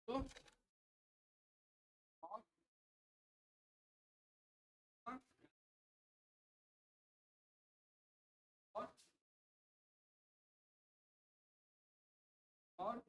तो और और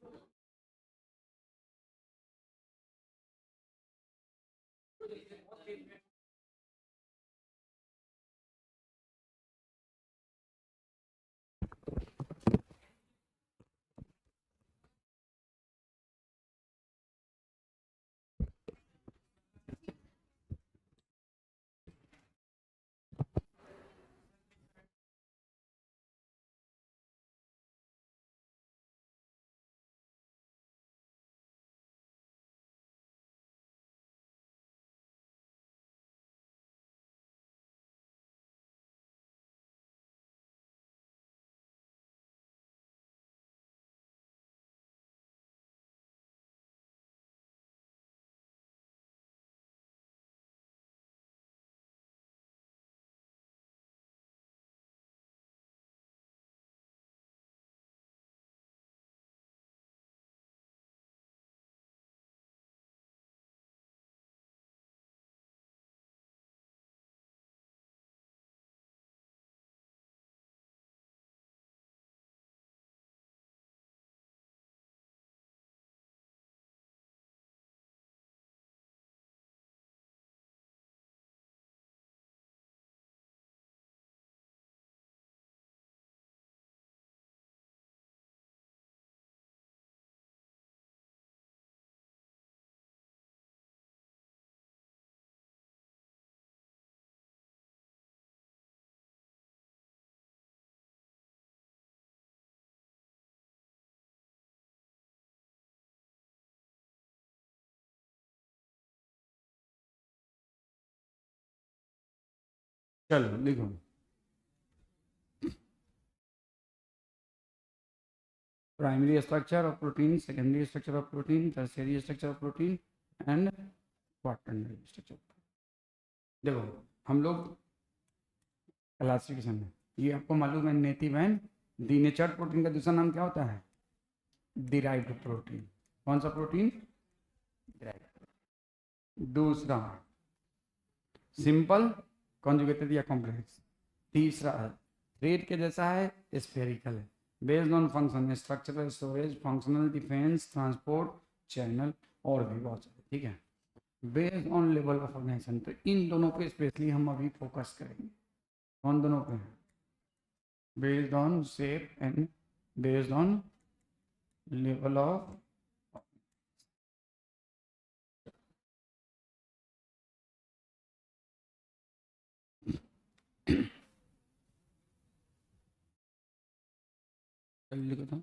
चलो लिखो। Primary structure of protein, secondary structure of protein, tertiary structure of protein and quaternary structure. देखो हम लोग क्लासिफिकेशन में, ये आपको मालूम है नेटिव एंड डीनेचर्ड प्रोटीन का दूसरा नाम क्या होता है? Derived protein. कौन सा प्रोटीन? डिराइव्ड। दूसरा सिंपल कॉन्जुगेटेड या कॉम्प्लेक्स। तीसरा थ्रेड के जैसा है, स्फेरिकल है। Based on function, structural, storage, functional, defence, transport, channel और भी बहुत सारे। ठीक है, based on level of organisation. तो इन दोनों पे स्पेशली हम अभी फोकस करेंगे। कौन दोनों पे? Based on shape and based on level of. लिखो तो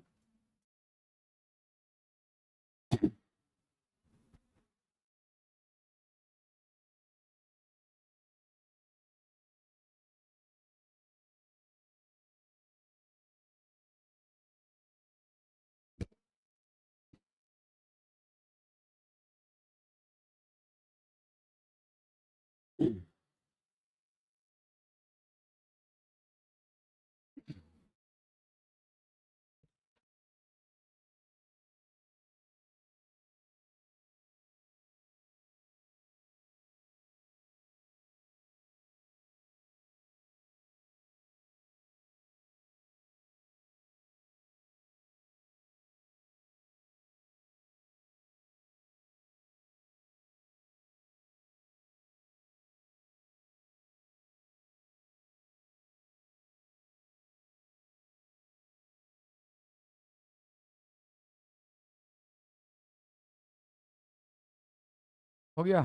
हो गया?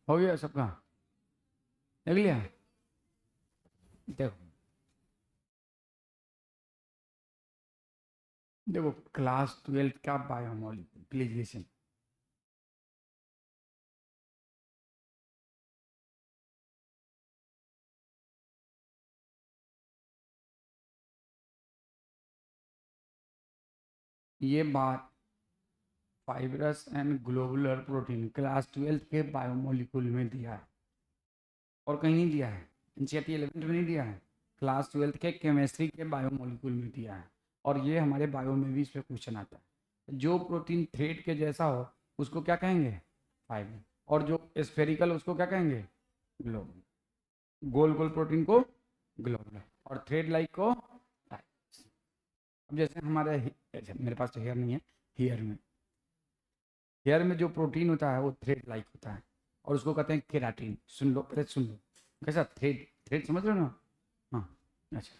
हो गया सबका? देख लिया? देखो देखो क्लास 12 का बायोमोलिक्यूल, प्लीज लिसन। ये बात fibrous and globular protein class 12 के बायोमोलिक्यूल में दिया है और कहीं नहीं दिया है। एनसीईआरटी 11th में नहीं दिया है, क्लास 12 के केमिस्ट्री के बायोमोलिक्यूल में दिया है। और ये हमारे बायो में भी इस पर क्वेश्चन आता है। जो प्रोटीन थ्रेड के जैसा हो उसको क्या कहेंगे? फाइबर। और जो स्फेरिकल उसको क्या कहेंगे? ग्लोबुलर। गोल गोल प्रोटीन को ग्लोबुलर और थ्रेड लाइक को फाइबर। अब जैसे हमारे मेरे पास तो हेयर नहीं है, हेयर में जो प्रोटीन होता है वो थ्रेड लाइक होता है और उसको कहते हैं केराटिन। सुन लो, पहले सुन लो कैसा। थ्रेड, थ्रेड समझ रहे हो ना? हाँ, अच्छा।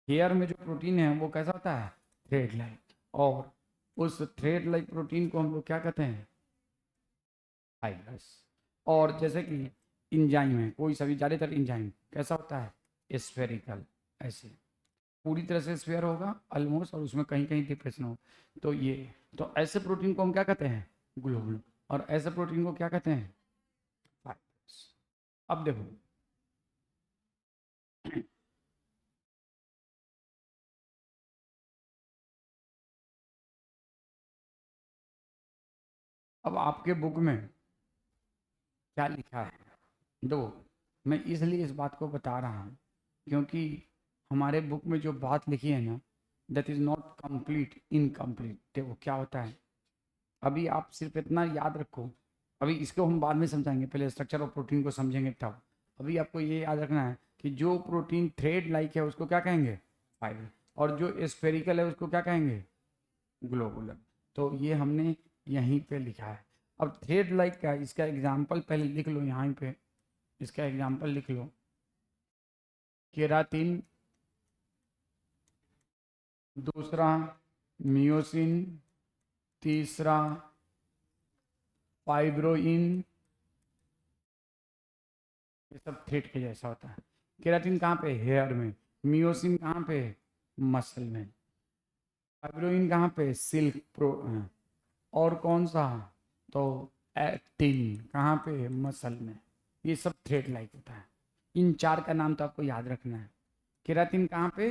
हेयर में जो प्रोटीन है वो कैसा होता है? Thread like. और उस थ्रेड लाइक प्रोटीन को हम लोग क्या कहते हैं? फाइब्रस। और जैसे कि इंजाइम है, कोई सभी ज़्यादातर इंजाइम कैसा होता है? स्फेरिकल। ऐसे पूरी तरह से स्फेयर होगा ऑलमोस्ट, और उसमें कहीं कहीं डिप्रेशन हो। तो ये, तो ऐसे प्रोटीन को हम क्या कहते हैं? ग्लोबुलर। और ऐसे प्रोटीन को क्या कहते हैं? फाइब्रस। अब देखो अब आपके बुक में क्या लिखा है? दो, मैं इसलिए इस बात को बता रहा हूँ क्योंकि हमारे बुक में जो बात लिखी है ना, that is not complete, incomplete. देखो क्या होता है, अभी आप सिर्फ इतना याद रखो। अभी इसको हम बाद में समझाएंगे, पहले स्ट्रक्चर ऑफ प्रोटीन को समझेंगे तब। अभी आपको ये याद रखना है कि जो प्रोटीन थ्रेड लाइक है उसको क्या कहेंगे? फाइबर। और जो स्फेरिकल है उसको क्या कहेंगे? ग्लोबुलर। तो ये हमने यहीं पे लिखा है। अब थ्रेड लाइक का इसका एग्जाम्पल पहले लिख लो यहाँ पे, इसका एग्जाम्पल लिख लो। केराटिन, दूसरा मियोसिन, तीसरा फाइब्रोइन। ये सब थ्रेड के जैसा होता है। केराटिन कहाँ पे? हेयर में। मियोसिन कहाँ पे? मसल में। फाइब्रोइन कहाँ पे? Silk pro. और कौन सा? तो एक्टिन कहाँ पे? मसल में। ये सब थ्रेड लाइक होता है। इन 4 का नाम तो आपको याद रखना है। केराटिन कहाँ पे?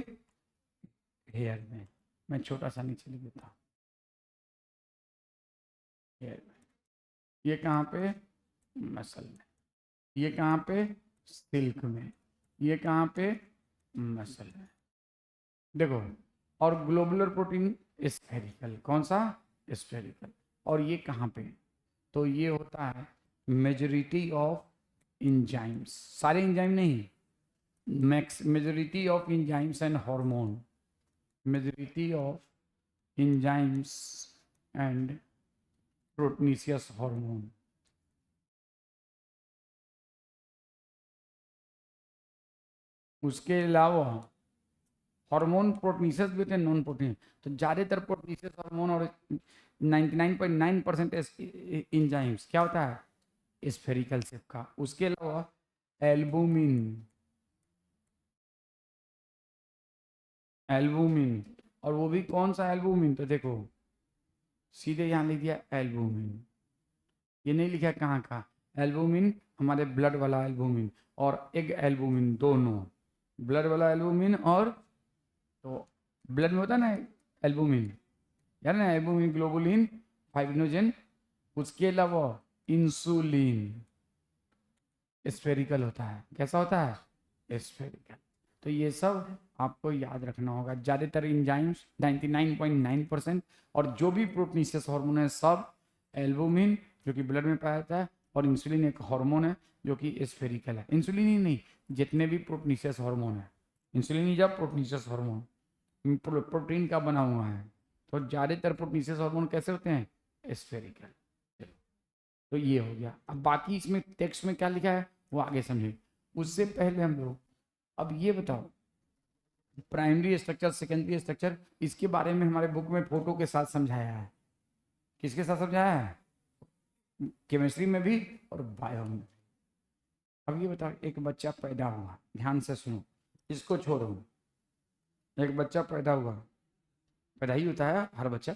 हेयर में। मैं छोटा सा नीचे लिख देता हूँ, हेयर में। ये कहाँ पे? मसल में। ये कहाँ पे? सिल्क में। ये कहाँ पे? मसल में। देखो, और ग्लोबुलर प्रोटीन स्फेरिकल। कौन सा? स्फेरिकल। और ये कहाँ पे? तो ये होता है मेजोरिटी ऑफ इंजाइम्स, सारे इंजाइम नहीं, max majority of enzymes and hormone, majority of enzymes and proteinaceous hormone. उसके अलावा हार्मोन प्रोटीनियस भी होते हैं, नॉन प्रोटीन। तो ज़्यादातर प्रोटीनियस हार्मोन और 99.9% इंजाइम्स क्या होता है? स्फेरिकल शेप का। उसके अलावा एल्बुमिन, एल्बुमिन। और वो भी कौन सा एल्बुमिन? तो देखो सीधे यहाँ लिख दिया एल्बुमिन, ये नहीं लिखा कहाँ का। एल्बुमिन हमारे ब्लड वाला एल्बुमिन और एग एल्बुमिन, दोनों। ब्लड वाला एल्बुमिन और तो ब्लड में होता है ना एल्बुमिन, यार ना, एल्बुमिन, ग्लोबुलिन, फाइब्रिनोजन। उसके अलावा इंसुलिन स्फेरिकल होता है। कैसा होता है? स्फेरिकल। तो ये सब आपको याद रखना होगा। ज़्यादातर इंजाइम्स 99.9% और जो भी प्रोटीनियस हार्मोन है सब एल्बुमिन जो कि ब्लड में पाया जाता है, और इंसुलिन एक हार्मोन है जो कि स्फेरिकल है। इंसुलिन ही नहीं, जितने भी प्रोटीनियस हार्मोन है, इंसुलिन ही जब प्रोटीनियस हार्मोन प्रोटीन का बना हुआ है। तो ज़्यादातर प्रोटीनियस हार्मोन कैसे होते हैं? स्फेरिकल। तो ये हो गया। अब बाकी इसमें टेक्स्ट में क्या लिखा है वो आगे समझे। उससे पहले हम लोग अब ये बताओ, प्राइमरी स्ट्रक्चर, सेकेंडरी स्ट्रक्चर, इसके बारे में हमारे बुक में फोटो के साथ समझाया है। किसके साथ समझाया है? केमिस्ट्री में भी और बायो में। अब ये बताओ, एक बच्चा पैदा हुआ, ध्यान से सुनो, इसको छोड़ो। एक बच्चा पैदा हुआ, पैदा ही होता है हर बच्चा,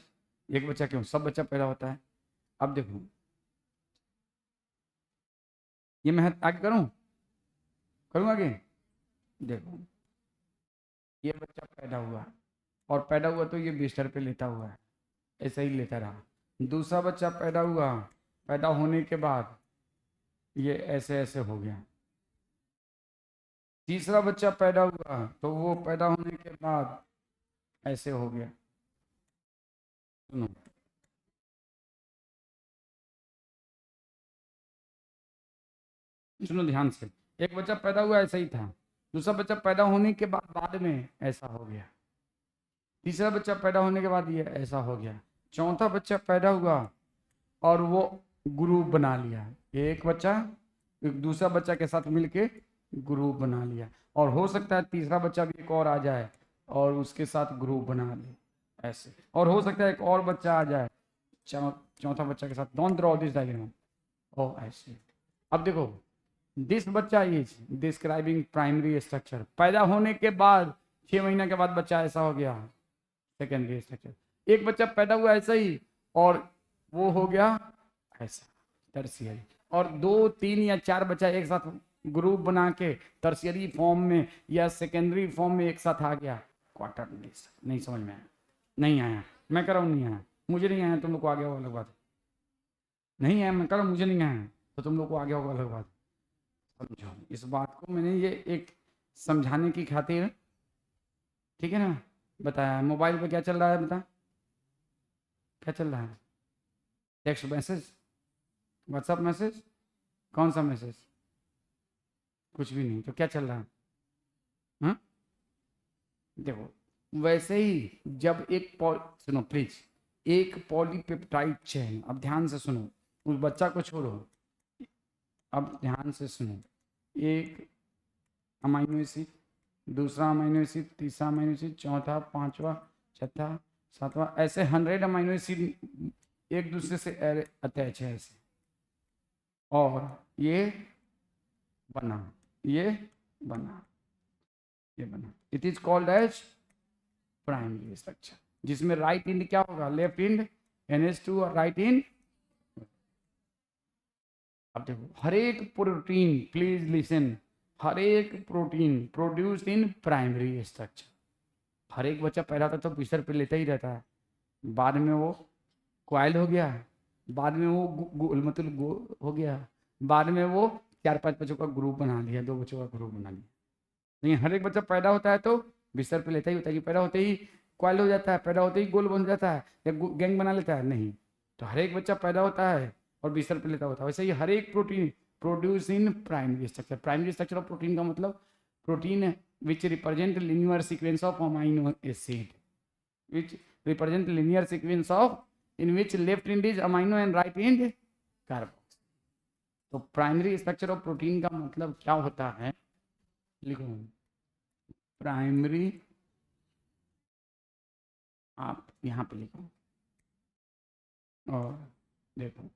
एक बच्चा क्यों, सब बच्चा पैदा होता है। अब देखो, ये मैं आगे करूं, करूं आगे। देखो, ये बच्चा पैदा हुआ, और पैदा हुआ तो ये बिस्तर पे लेटा हुआ है, ऐसे ही लेटा रहा। दूसरा बच्चा पैदा हुआ, पैदा होने के बाद ये ऐसे ऐसे हो गया। तीसरा बच्चा पैदा हुआ तो वो पैदा होने के बाद ऐसे हो गया। सुनो, सुनो ध्यान से। एक बच्चा पैदा हुआ ऐसा ही था, दूसरा बच्चा पैदा होने के बाद में ऐसा हो गया, तीसरा बच्चा पैदा होने के बाद ये ऐसा हो गया, चौथा बच्चा पैदा हुआ और वो ग्रुप बना लिया। एक बच्चा एक दूसरा बच्चा के साथ मिलके ग्रुप बना लिया, और हो सकता है तीसरा बच्चा भी एक और आ जाए और उसके साथ ग्रुप बना ले ऐसे, और हो सकता है एक और बच्चा आ जाए चौथा बच्चा के साथ। Don't draw this diagram. ओ ऐसे। अब देखो, दिस बच्चा इज डिस्क्राइबिंग प्राइमरी स्ट्रक्चर। पैदा होने के बाद 6 महीने के बाद बच्चा ऐसा हो गया, सेकेंडरी स्ट्रक्चर। एक बच्चा पैदा हुआ ऐसा ही और वो हो गया ऐसा, टर्शियरी। और 2 3 या 4 बच्चा एक साथ ग्रुप बना के टर्शियरी फॉर्म में या सेकेंडरी फॉर्म में एक साथ आ गया, क्वार्टर। नहीं समझ में आया? नहीं आया? मैं कह रहा हूँ नहीं आया, मुझे नहीं आया, तुम लोग को आ गया होगा अलग बात। नहीं आया, मैं कह रहा हूँ मुझे नहीं आया, तो तुम लोग को आ गया होगा अलग बात। समझो इस बात को, मैंने ये एक समझाने की खातिर, ठीक है ना, बताया। मोबाइल पे क्या चल रहा है बता, क्या चल रहा है? टेक्स्ट मैसेज, व्हाट्सअप मैसेज, कौन सा मैसेज? कुछ भी नहीं, तो क्या चल रहा है? हाँ, देखो, वैसे ही जब सुनो प्लीज, एक पॉलीपेप्टाइड चेन, अब ध्यान से सुनो, उस बच्चा को छोड़ो, अब ध्यान से सुनो। एक अमाइनो एसिड, दूसरा अमाइनो एसिड, तीसरा अमाइनो एसिड, चौथा, पांचवा, छठा, सातवां, ऐसे 100 अमाइनो एसिड एक दूसरे से अटैच है ऐसे, और ये बना, ये बना, ये बना। It is called as primary structure, जिसमें राइट एंड क्या होगा, लेफ्ट एंड NH2 और राइट एंड। अब देखो, हर एक प्रोटीन, प्लीज लिसन, हर एक protein produce in primary structure. हर एक बच्चा पैदा होता तो बिस्तर पे लेता ही रहता है, बाद में वो क्वाइल हो गया, बाद में वो मतलब हो गया, बाद में वो 4-5 बच्चों का ग्रुप बना लिया, 2 बच्चों का ग्रुप बना लिया। लेकिन हर एक बच्चा पैदा होता है तो बिस्तर पे लेता ही होता है कि पैदा होते ही क्वाइल हो जाता है, पैदा होते ही गोल बन जाता है या गैंग बना लेता है, नहीं। तो हर एक बच्चा पैदा होता है और बिस्तर पे लेता होता है। वैसे ही हर एक protein produce in primary structure. Primary structure of protein का मतलब protein which represent linear sequence of amino acid, which represent linear sequence of in which left end is amino and right end carbox। तो primary structure of protein का मतलब क्या होता है, लिखो primary, आप यहाँ पे लिखो और देखो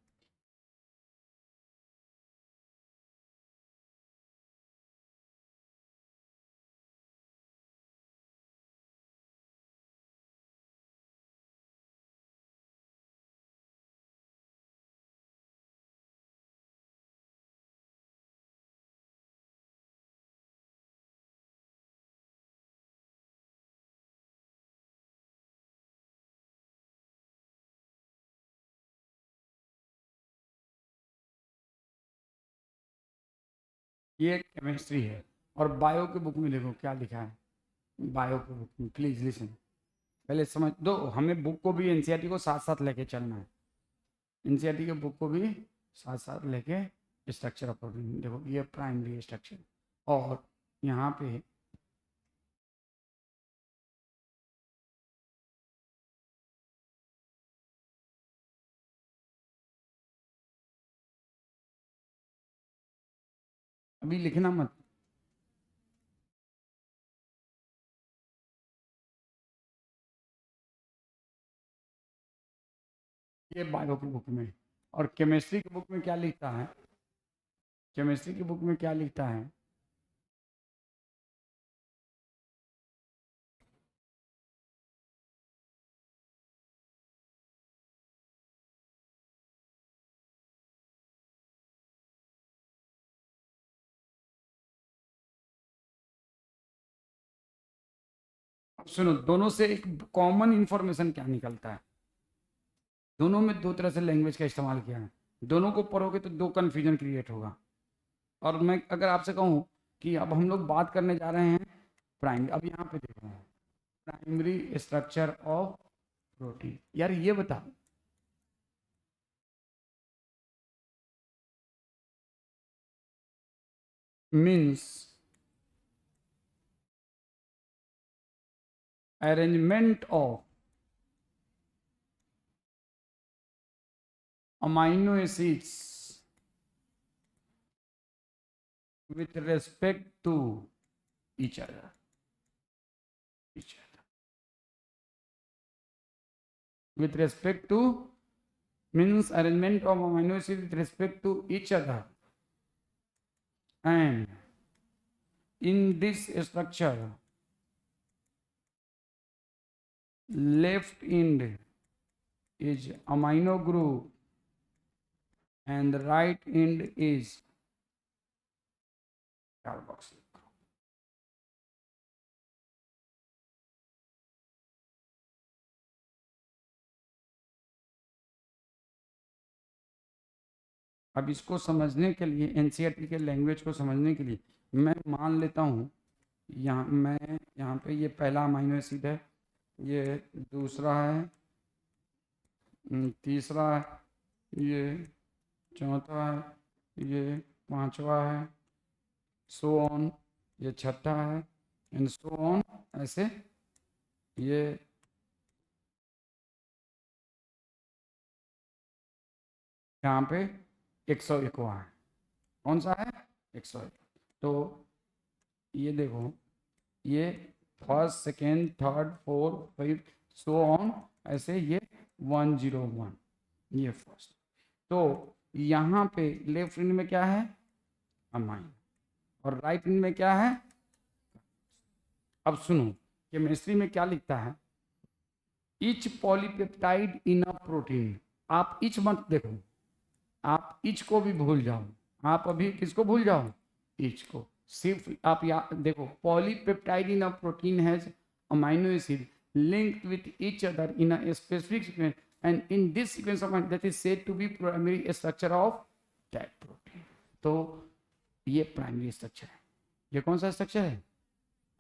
ये केमिस्ट्री है। और बायो के बुक में देखो क्या लिखा है, बायो के बुक में प्लीज लिसन, पहले समझ दो। हमें बुक को भी एनसीईआरटी को साथ साथ लेके चलना है, एनसीईआरटी के बुक को भी साथ साथ लेके स्ट्रक्चर ऑफ प्रोटीन देखो, ये प्राइमरी स्ट्रक्चर। और यहाँ पे अभी लिखना मत, ये बायो की बुक में। और केमिस्ट्री की बुक में क्या लिखता है, केमिस्ट्री की बुक में क्या लिखता है, अब सुनो दोनों से एक कॉमन इंफॉर्मेशन क्या निकलता है। दोनों में दो तरह से लैंग्वेज का इस्तेमाल किया है, दोनों को पढ़ोगे तो दो कन्फ्यूजन क्रिएट होगा। और मैं अगर आपसे कहूँ कि अब हम लोग बात करने जा रहे हैं प्राइमरी, अब यहाँ पे देखो प्राइमरी स्ट्रक्चर ऑफ प्रोटीन, यार ये बता means arrangement of amino acids with respect to each other, with respect to means arrangement of amino acids with respect to each other, and in this structure left end is amino group and the right end is carboxyl group। अब इसको समझने के लिए NCERT के language को समझने के लिए मैं मान लेता हूँ यहाँ पे ये पहला अमाइनो एसिड है, ये दूसरा है, तीसरा है, ये चौथा है, ये पांचवा है, सो ऑन, ये छठा है एंड सो ऑन, ऐसे ये यहाँ पे 101वां है। कौन सा है? 101। तो ये देखो, ये first second third fourth fifth so on, ऐसे ये 101, ये फर्स्ट। तो यहाँ पे लेफ्ट एंड में क्या है? अमाइन। और राइट एंड में क्या है? अब सुनो केमिस्ट्री में क्या लिखता है, etch polypeptide in a protein. आप इच मत देखो, आप इच को भी भूल जाओ, आप अभी किसको भूल जाओ? इच को। सिर्फ आप देखो, polypeptide in a protein has amino acid linked with each other in a specific sequence, and in this sequence of that is said to be primary structure of that protein. तो ये primary structure है। ये कौन सा structure है?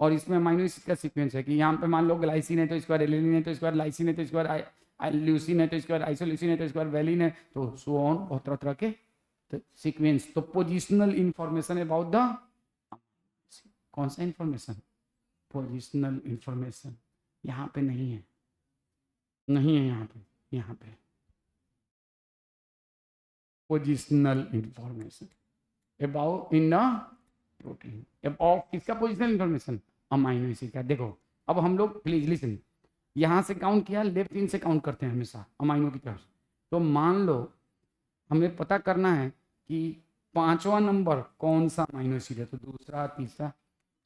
और इसमें amino acid का सीक्वेंस है कि यहाँ पे मान लो ग्लाइसिन है तो इसके बाद एलिनिन है तो इसके बाद लाइसिन है तो इसके बाद ल्यूसिन है तो इसके बाद आइसोल्यूसिन है तो इसके बाद वैलिन है, तो सो ऑन, बहुत तरह तरह के तो सीक्वेंस। तो पोजिशनल इंफॉर्मेशन अबाउट द, कौन सा इंफॉर्मेशन? पोजिशनल इंफॉर्मेशन यहाँ पे नहीं है, नहीं है यहाँ पे positional information about in the protein, about किसका पोजिशनल इंफॉर्मेशन? अमाइनो एसिड का। देखो अब हम लोग प्लीज लिसन, यहाँ से काउंट किया, लेफ्ट इन से काउंट करते हैं हमेशा अमाइनो की तरफ। तो मान लो हमें पता करना है कि 5वां नंबर कौन सा अमाइनो एसिड है, तो दूसरा तीसरा,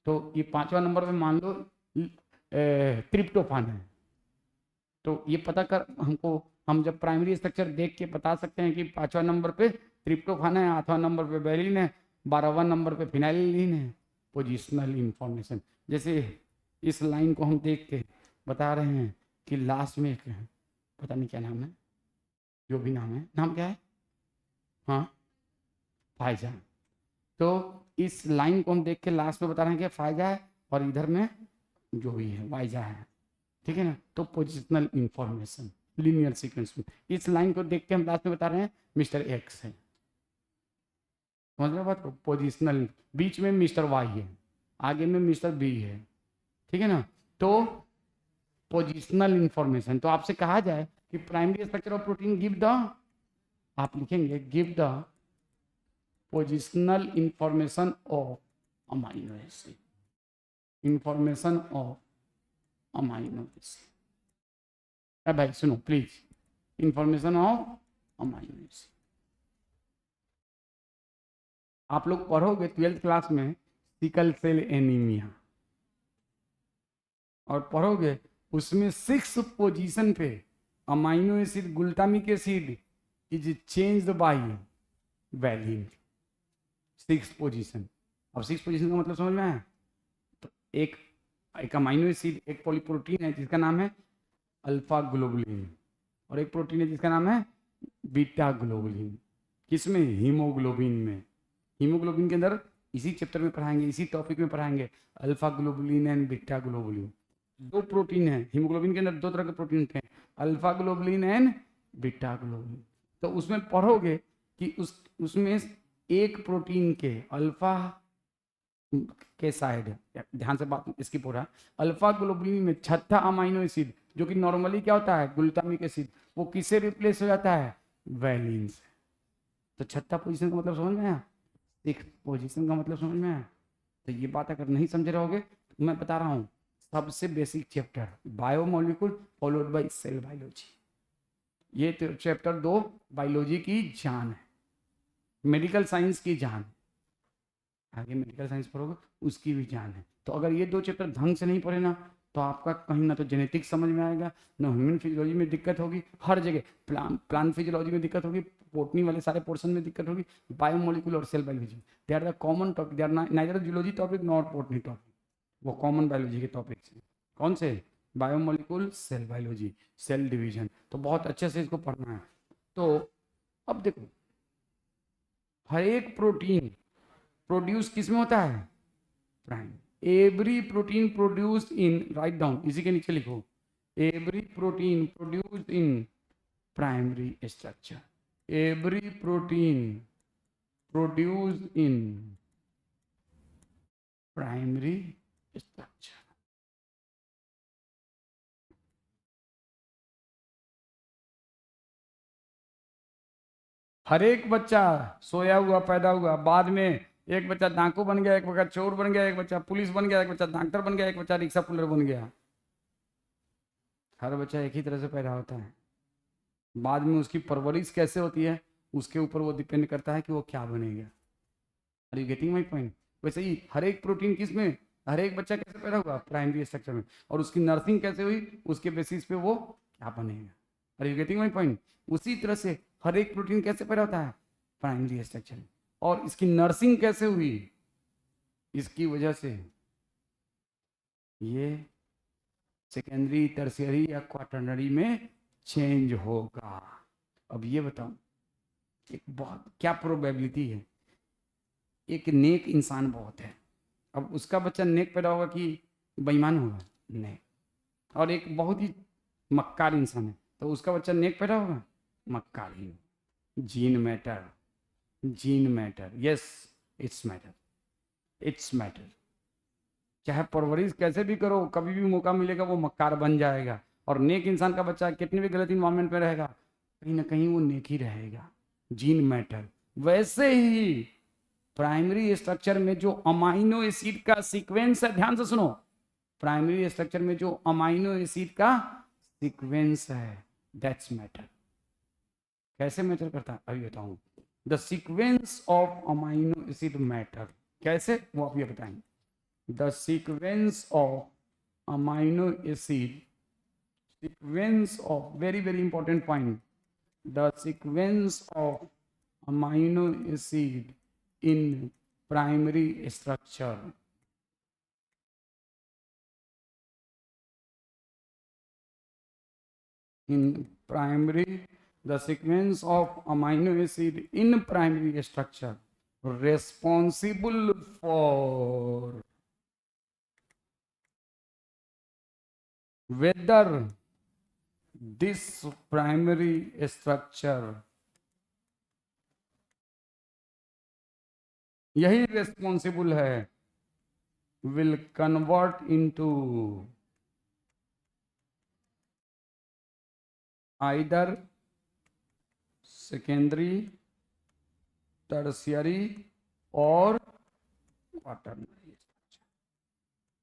तो ये 5वां नंबर पे मान लो ट्रिप्टोफान है। तो ये पता कर हमको, हम जब प्राइमरी स्ट्रक्चर देख के बता सकते हैं कि 5वां नंबर पे ट्रिप्टोफान है, 8वां नंबर पे वैलिन है, 12वां नंबर पे फिनाइलिन है। पोजिशनल इंफॉर्मेशन, जैसे इस लाइन को हम देख के बता रहे हैं कि लास्ट में एक पता नहीं क्या नाम है, जो भी नाम है, नाम क्या है? हाँ, फायजा। तो इस लाइन को हम देख के लास्ट में बता रहे हैं कि फायजा है, और इधर में जो भी है वाइजा है, ठीक है ना। तो पोजिशनल इंफॉर्मेशन लीनियर सीक्वेंस में इस लाइन को देख के हम लास्ट में बता रहे हैं मिस्टर एक्स है, समझ रहे बात को? पोजिशनल, बीच में मिस्टर वाई है, आगे में मिस्टर बी है, ठीक है ना। तो पोजिशनल इंफॉर्मेशन, तो आपसे कहा जाए कि primary structure of protein give the, आप लिखेंगे give the positional information of amino acid, information of amino acid. अब भाई सुनो please, information of amino acid आप लोग पढ़ोगे 12th क्लास में सिकल सेल एनीमिया, और पढ़ोगे उसमें 6 पोजीशन पे amino acid glutamic acid is changed by valine, 6 position. अब 6 पोजीशन का मतलब समझ में आया? तो एक अमाइनो एसिड, एक पॉलीप्रोटीन है जिसका नाम है अल्फा ग्लोबुलिन, और एक प्रोटीन है जिसका नाम है बीटा ग्लोबुलिन। किसमें? हीमोग्लोबिन में। हीमोग्लोबिन के अंदर इसी चैप्टर में पढ़ाएंगे, इसी टॉपिक में पढ़ाएंगे alpha globulin and beta globulin. 2 protein है हीमोग्लोबिन के अंदर, 2 तरह के प्रोटीन थे, alpha globulin and beta globulin. तो उसमें पढ़ोगे कि उसमें एक प्रोटीन के अल्फा के साइड, ध्यान से बात इसकी पूरा, अल्फा ग्लोबुलिन में 6था अमाइनो एसिड जो कि नॉर्मली क्या होता है? ग्लूटामिक एसिड, वो किससे रिप्लेस हो जाता है? वैलिन से। तो 6था पोजीशन का मतलब समझ में आया? 6 पोजीशन का मतलब समझ में आया? तो ये बात अगर नहीं समझ रहोगे तो मैं बता रहा हूँ, सबसे basic chapter biomolecule followed by cell biology, ये चैप्टर 2 बायोलॉजी की जान है, मेडिकल साइंस की जान, आगे मेडिकल साइंस पढ़ोगे उसकी भी जान है। तो अगर ये 2 चैप्टर ढंग से नहीं पढ़े ना, तो आपका कहीं ना तो जेनेटिक्स समझ में आएगा, ना ह्यूमन फिजियोलॉजी में दिक्कत होगी, हर जगह प्लांट फिजियोलॉजी में दिक्कत होगी, बोटनी वाले सारे पोर्शन में दिक्कत होगी, बायोमोलिक्यूल और cell biology they are the common topic, they are neither zoology topic not botany topic, वो कॉमन बायोलॉजी के टॉपिक्स हैं। कौन से? Biomolecule, cell biology, cell division. तो बहुत अच्छे से इसको पढ़ना है। तो अब देखो, हर एक प्रोटीन प्रोड्यूस किस में होता है? Prime. Every protein produced in, right down, इसी के नीचे लिखो, every protein produced in primary structure, every protein produced in primary structure. हर एक बच्चा सोया हुआ पैदा हुआ, बाद में एक बच्चा डाकू बन गया, एक बच्चा चोर बन गया, एक बच्चा पुलिस बन गया, एक बच्चा डॉक्टर बन गया, एक बच्चा रिक्शा पुलर बन गया। हर बच्चा एक ही तरह से पैदा होता है, बाद में उसकी परवरिश कैसे होती है उसके ऊपर वो डिपेंड करता है कि वो क्या बनेगा। Are you getting my point? वैसे ही हर एक प्रोटीन किस में, हर एक बच्चा कैसे पैदा हुआ? प्राइमरी स्ट्रक्चर में, और उसकी नर्सिंग कैसे हुई उसके बेसिस पे वो क्या बनेगा। Are you getting my point? उसी तरह से हर एक प्रोटीन कैसे पैदा होता है? प्राइमरी स्ट्रक्चर में, और इसकी नर्सिंग कैसे हुई इसकी वजह से ये सेकेंडरी, टर्शियरी या क्वाटरनरी में चेंज होगा। अब ये बताओ, एक बहुत क्या प्रोबेबिलिटी है? एक नेक इंसान बहुत है, अब उसका बच्चा नेक पैदा होगा कि बेईमान होगा? नेक। और एक बहुत ही मक्कार इंसान है, तो उसका बच्चा नेक पैदा होगा? मक्कार ही। Gene matter, gene matter, yes, it's matter, it's matter. चाहे परवरिश कैसे भी करो, कभी भी मौका मिलेगा वो मक्कार बन जाएगा। और नेक इंसान का बच्चा कितनी भी गलत इन्वायरमेंट में रहेगा, कहीं ना कहीं वो नेक ही रहेगा। Gene matter. वैसे ही प्राइमरी स्ट्रक्चर में जो अमाइनो एसिड का सीक्वेंस है, ध्यान से सुनो, प्राइमरी स्ट्रक्चर में जो अमाइनो एसिड का सीक्वेंस है, दैट्स मैटर। कैसे मैटर करता है अभी बताऊं। The sequence of amino acid matter. कैसे, वो आप ये बताएंगे। The sequence of amino acid, sequence of, very very important point, the sequence of amino acid in primary structure, in primary, the sequence of amino acid in primary structure responsible for whether this primary structure, यही responsible है, will convert into either secondary, tertiary और quaternary structure,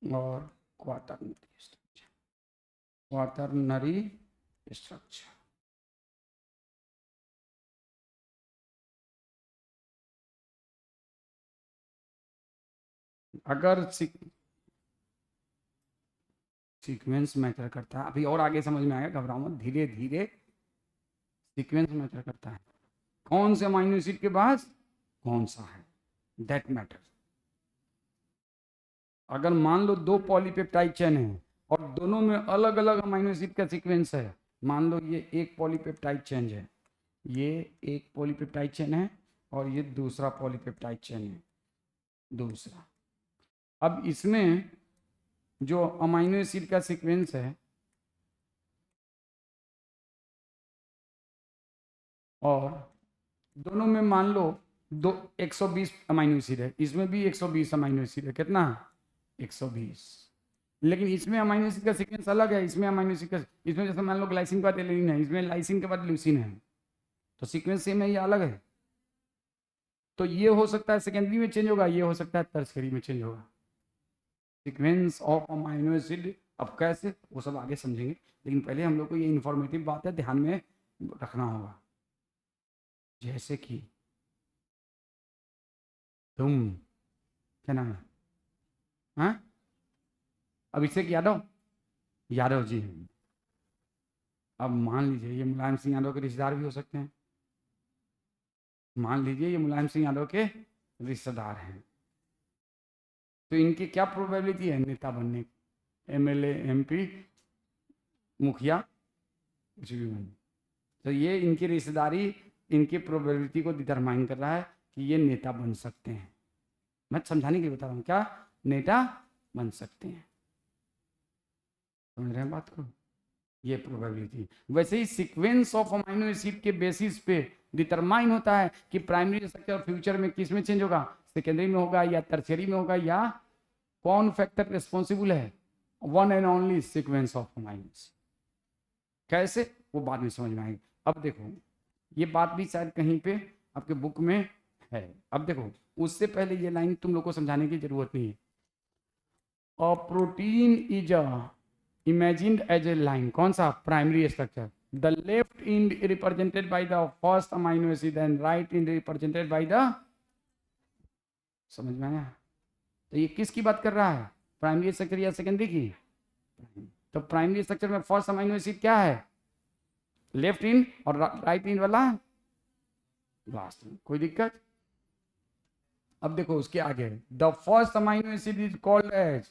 और quaternary structure। अगर sequence matter करता है, अभी और आगे समझ में आएगा, घबराओ मत, धीरे धीरे। सीक्वेंस मैटर करता है, कौन से अमाइनो एसिड के पास कौन सा है, दैट मैटर। अगर मान लो दो पॉलीपेप्टाइड चेन है और दोनों में अलग अलग अमाइनो एसिड का सीक्वेंस है, मान लो ये एक पॉलीपेप्टाइड चेन है, ये एक पॉलीपेप्टाइड चेन है और ये दूसरा पॉलीपेप्टाइड चेन है, दूसरा। अब इसमें जो अमाइनो एसिड का सीक्वेंस है, और दोनों में मान लो 120 अमाइनो एसिड है, इसमें भी 120 अमाइनो एसिड है, कितना 120। लेकिन इसमें अमाइनो एसिड का सीक्वेंस अलग है, इसमें अमाइनो एसिड का, इसमें जैसे मान लो ग्लाइसिन के बाद एलेनिन है, इसमें लाइसिन के बाद ल्यूसिन है, तो सीक्वेंस सेम है या अलग है? तो ये हो सकता है सेकेंडरी में चेंज होगा, ये हो सकता है टर्शियरी में चेंज होगा, सीक्वेंस ऑफ अमाइनो एसिड। अब कैसे, वो सब आगे समझेंगे, लेकिन पहले हम लोग को ये इंफॉर्मेटिव बात है, ध्यान में रखना होगा। जैसे कि तुम, क्या नाम है, हाँ, अभिषेक यादव, यादव जी। अब मान लीजिए ये मुलायम सिंह यादव के रिश्तेदार भी हो सकते हैं, मान लीजिए ये मुलायम सिंह यादव के रिश्तेदार हैं, तो इनकी क्या प्रोबेबिलिटी है नेता बनने की, एमएलए, एमपी, मुखिया, कुछ भी बने। तो ये इनकी रिश्तेदारी इनकी प्रोबेबिलिटी को डिटरमाइन कर रहा है कि ये नेता बन सकते हैं। मैं समझाने के लिए बता रहा हूँ, क्या नेता बन सकते हैं, समझ रहे हैं बात को? ये प्रोबेबिलिटी। वैसे ही सीक्वेंस ऑफ अमाइनो एसिड के बेसिस पे डिटरमाइन होता है कि प्राइमरी स्ट्रक्चर फ्यूचर में किस में चेंज होगा, सेकेंडरी में होगा या टर्शियरी में होगा, या कौन फैक्टर रिस्पॉन्सिबल है, one and only sequence of amino acid. कैसे, वो बाद में समझ में आएगी। अब देखो, ये बात भी शायद कहीं पे आपके बुक में है। अब देखो, उससे पहले ये लाइन तुम लोग को समझाने की जरूरत नहीं है। A protein is imagined as a line, कौन सा, primary structure. The left end represented by the first amino acid and right end represented by the, समझ में आया? तो ये किसकी बात कर रहा है, प्राइमरी स्ट्रक्चर या सेकेंडरी की? तो प्राइमरी स्ट्रक्चर में फर्स्ट अमाइनो एसिड क्या है, लेफ्ट इन, और राइट इन वाला लास्ट में। कोई दिक्कत? अब देखो उसके आगे, the first amino acid is called as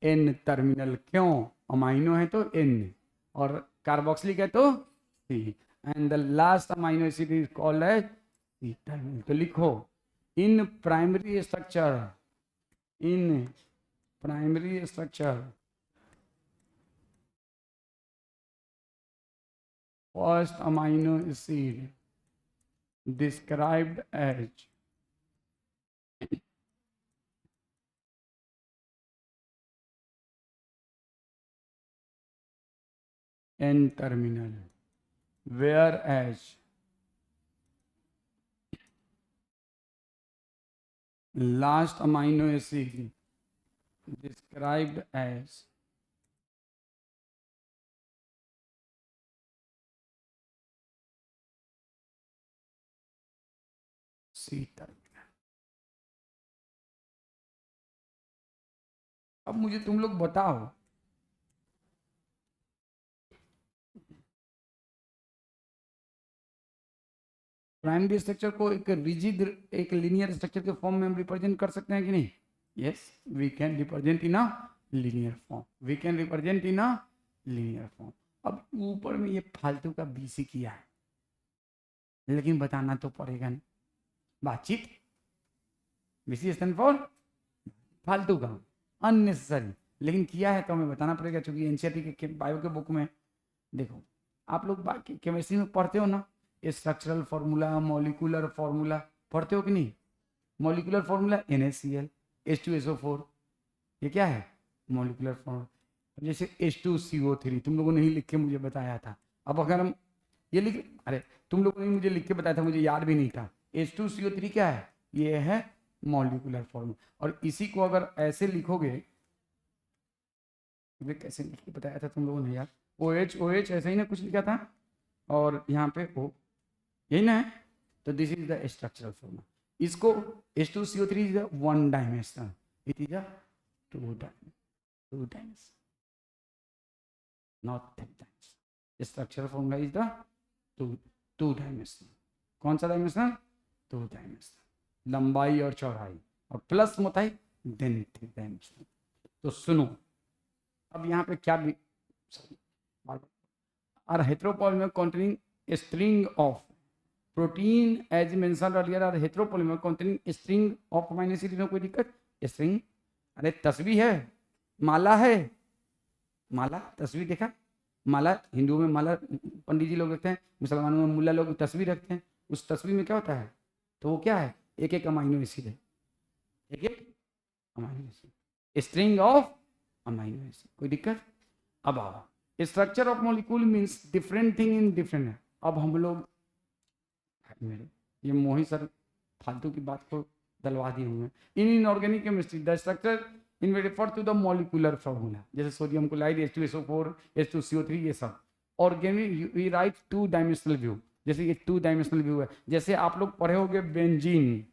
N terminal. क्यों? अमाइनो है तो एन, और कार्बोक्सिलिक है तो C, and the last amino acid is called as C terminal. तो लिखो, in primary structure, in primary structure first amino acid described as N terminal, whereas last amino acid described as C terminal। अब मुझे तुम लोग बताओ, primary structure को एक rigid, एक लीनियर स्ट्रक्चर के फॉर्म में हम रिप्रेजेंट कर सकते हैं कि नहीं? Yes, we can represent in a linear form, we can represent in a linear form. अब ऊपर में ये फालतू का बीसी किया है, लेकिन बताना तो पड़ेगा ना, बातचीत। बीसी स्टैंड फॉर फालतू का, अननेसेसरी, लेकिन किया है तो हमें बताना पड़ेगा, क्योंकि एनसीईआरटी के बायो के बुक में देखो, आप लोग बाकी केमिस्ट्री में पढ़ते हो ना, स्ट्रक्चरल फार्मूला, मॉलिक्यूलर फार्मूला पढ़ते हो कि नहीं? मॉलिक्यूलर फार्मूला NaCl H2SO4, ये क्या है? Molecular formula. जैसे H2CO3 तुम लोगों ने ही लिख के मुझे बताया था। अब अगर हम ये लिख, अरे तुम लोगों ने मुझे लिख के बताया था, मुझे याद भी नहीं था। H2CO3 क्या है? ये है मॉलिक्यूलर फार्मूला। और इसी को अगर ऐसे लिखोगे, कैसे लिख के बताया था तुम लोगों ने यार? OH ऐसे ही ना कुछ लिखा था, और यहाँ पे O, यही ना है? तो this is the structural formula. इसको H2CO3 is the one dimensional, it is a two dimensional, not three dimensional. Structural formula is the two dimensional. कौन सा डायमेंशनल? टू डायमेंशनल, लंबाई और चौड़ाई, और प्लस मोटाई, देन थ्री डायमेंशनल। तो सुनो, अब यहाँ पे क्या भी, are heteropolymer containing a string of protein as mentioned earlier are heteropolymer containing a string of amino acid। में कोई दिक्कत? स्ट्रिंग, अरे तस्वीर है, माला है, माला, तस्वीर देखा? माला, हिंदुओं में माला पंडित जी लोग रखते हैं, मुसलमानों में मुल्ला लोग तस्वीर रखते हैं। उस तस्वीर में क्या होता है? तो वो क्या है? एक एक अमाइनो एसिड है, एक एक amino acid, string of amino acid. कोई दिक्कत? अब आओ, structure of molecule means different thing in different. अब हम लोग, मेरे ये मोहित सर फालतू की बात को दलवा दिए हुए हैं। In inorganic chemistry the structure in refer to the molecular formula, जैसे सोडियम क्लोराइड H2SO4 H2CO3, ये सब। Organic we write two dimensional view, जैसे ये टू डायमेंशनल व्यू है। जैसे आप लोग पढ़े होंगे बेंजीन,